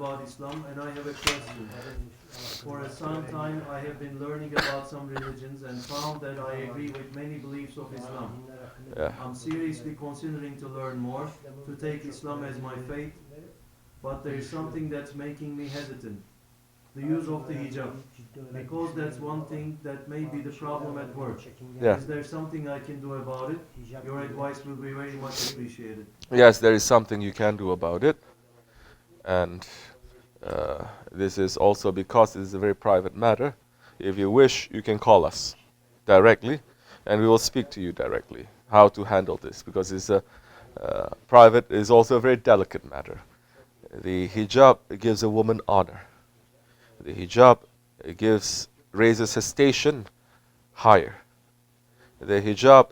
about Islam, and I have a question. For some time, I have been learning about some religions and found that I agree with many beliefs of Islam. Yeah. I'm seriously considering to learn more, to take Islam as my faith, but there is something that's making me hesitant. The use of the hijab, because that's one thing that may be the problem at work. Yeah. Is there something I can do about it? Your advice will be very much appreciated. Yes, there is something you can do about it. And this is also because it is a very private matter. If you wish, you can call us directly, and we will speak to you directly how to handle this, because it's a private is also a very delicate matter. The hijab gives a woman honor. The hijab raises her station higher. The hijab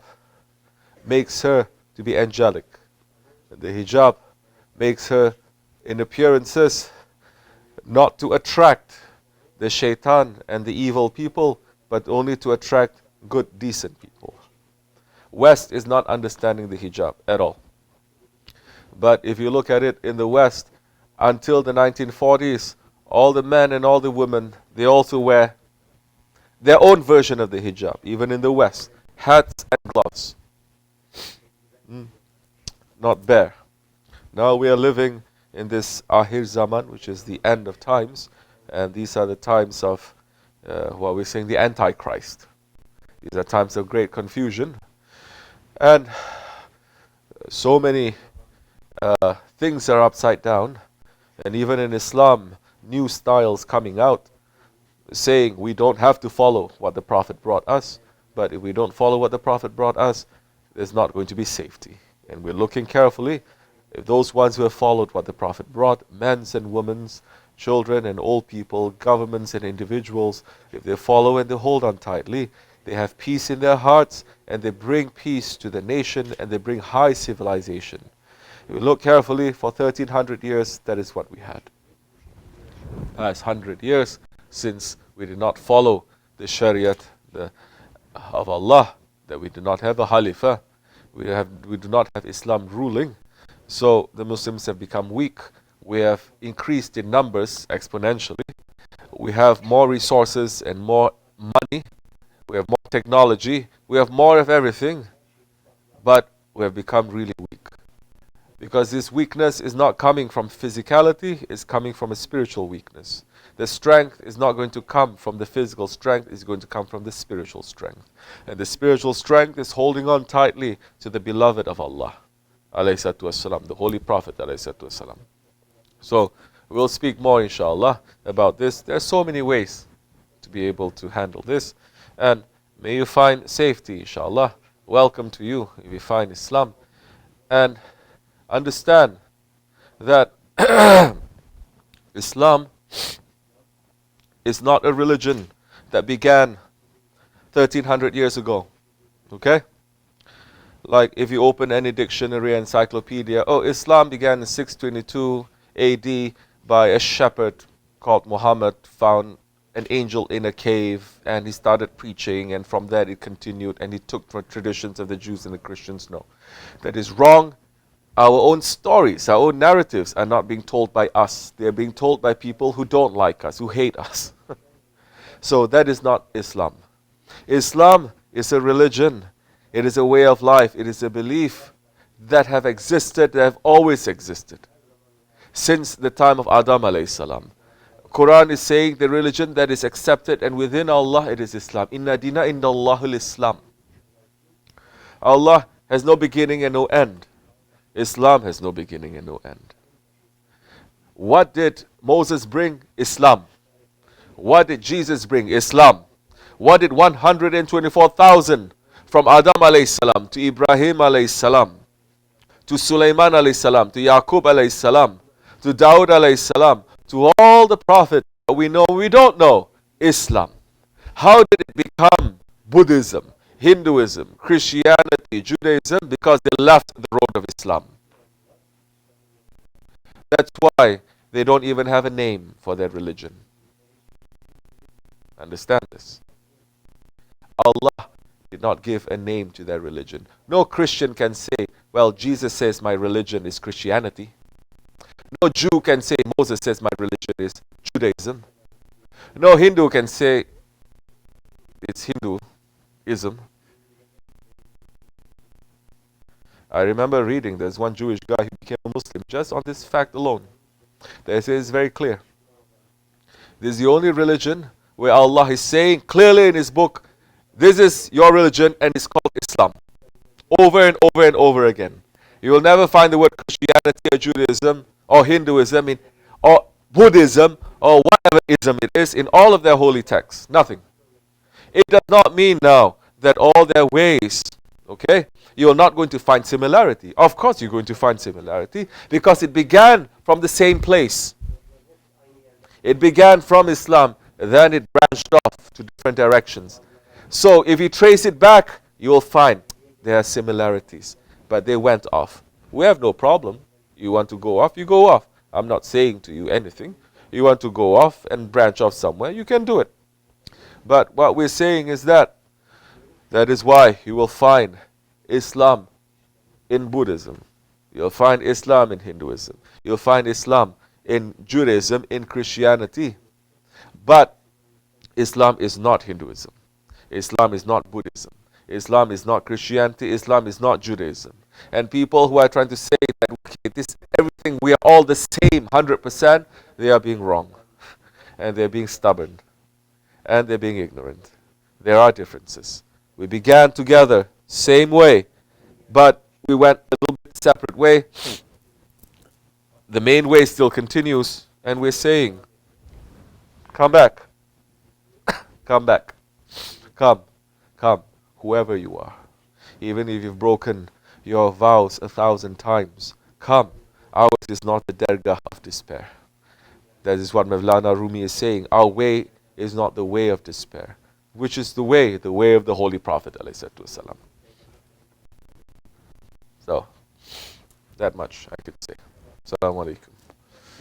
makes her to be angelic. The hijab makes her in appearances not to attract the shaitan and the evil people, but only to attract good, decent people. West is not understanding the hijab at all. But if you look at it in the West, until the 1940s, all the men and all the women, they also wear their own version of the hijab, even in the West. Hats and gloves. Not bare. Now we are living in this Ahir Zaman, which is the end of times, and these are the times of what we're saying, the Antichrist. These are times of great confusion, and so many things are upside down, and even in Islam, new styles coming out, saying we don't have to follow what the Prophet brought us, but if we don't follow what the Prophet brought us, there's not going to be safety. And we're looking carefully. If those ones who have followed what the Prophet brought, men's and women's, children and old people, governments and individuals, if they follow and they hold on tightly, they have peace in their hearts, and they bring peace to the nation, and they bring high civilization. If we look carefully, for 1300 years, that is what we had. Past 100 years since we did not follow the Shariat of Allah, that we do not have a khalifah, we do not have Islam ruling. So the Muslims have become weak. We have increased in numbers exponentially. We have more resources and more money. We have more technology. We have more of everything. But we have become really weak. Because this weakness is not coming from physicality, it's coming from a spiritual weakness. The strength is not going to come from the physical strength, it's going to come from the spiritual strength. And the spiritual strength is holding on tightly to the beloved of Allah, ﷺ, the Holy Prophet, ﷺ. So, we'll speak more, inshallah, about this. There are so many ways to be able to handle this. And may you find safety, inshallah. Welcome to you if you find Islam. And understand that Islam is not a religion that began 1300 years ago. Okay? Like if you open any dictionary, encyclopedia, Islam began in 622 AD by a shepherd called Muhammad, found an angel in a cave, and he started preaching, and from there it continued, and he took from traditions of the Jews and the Christians. No. That is wrong. Our own stories, our own narratives are not being told by us. They are being told by people who don't like us, who hate us. So that is not Islam. Islam is a religion. It is a way of life. It is a belief that have existed, that have always existed. Since the time of Adam alayhi salam. Quran is saying the religion that is accepted and within Allah, it is Islam. Inna dina inda Allahul Islam. Allah has no beginning and no end. Islam has no beginning and no end. What did Moses bring? Islam. What did Jesus bring? Islam. What did 124,000 from Adam alayhi salam to Ibrahim alayhi salam to Sulaiman alayhi salam to Yaqub alayhi salam to Dawood alayhi salam to all the prophets that we know, we don't know? Islam. How did it become Buddhism, Hinduism, Christianity, Judaism? Because they left the road of Islam. That's why they don't even have a name for their religion. Understand this. Allah did not give a name to their religion. No Christian can say, well, Jesus says my religion is Christianity. No Jew can say, Moses says my religion is Judaism. No Hindu can say it's Hinduism. I remember reading, there's one Jewish guy who became a Muslim just on this fact alone. They say it's very clear. This is the only religion where Allah is saying clearly in His book, this is your religion and it's called Islam. Over and over and over again. You will never find the word Christianity or Judaism or Hinduism or Buddhism or whatever ism it is in all of their holy texts. Nothing. It does not mean now that all their ways, okay, you're not going to find similarity. Of course you're going to find similarity because it began from the same place. It began from Islam, then it branched off to different directions. So if you trace it back, you will find there are similarities. But they went off. We have no problem. You want to go off, you go off. I'm not saying to you anything. You want to go off and branch off somewhere, you can do it. But what we're saying is that is why you will find Islam in Buddhism. You'll find Islam in Hinduism. You'll find Islam in Judaism, in Christianity. But Islam is not Hinduism. Islam is not Buddhism. Islam is not Christianity. Islam is not Judaism. And people who are trying to say that okay, this everything, we are all the same 100%, they are being wrong. And they're being stubborn. And they're being ignorant. There are differences. We began together, same way, but we went a little bit separate way. The main way still continues, and we're saying, come back. Come back. Come. Come. Whoever you are. Even if you've broken your vows 1,000 times, come. Ours is not the dergah of despair. That is what Mevlana Rumi is saying. Our way is not the way of despair. Which is the way of the Holy Prophet ﷺ. So, that much I could say. Assalamu alaikum.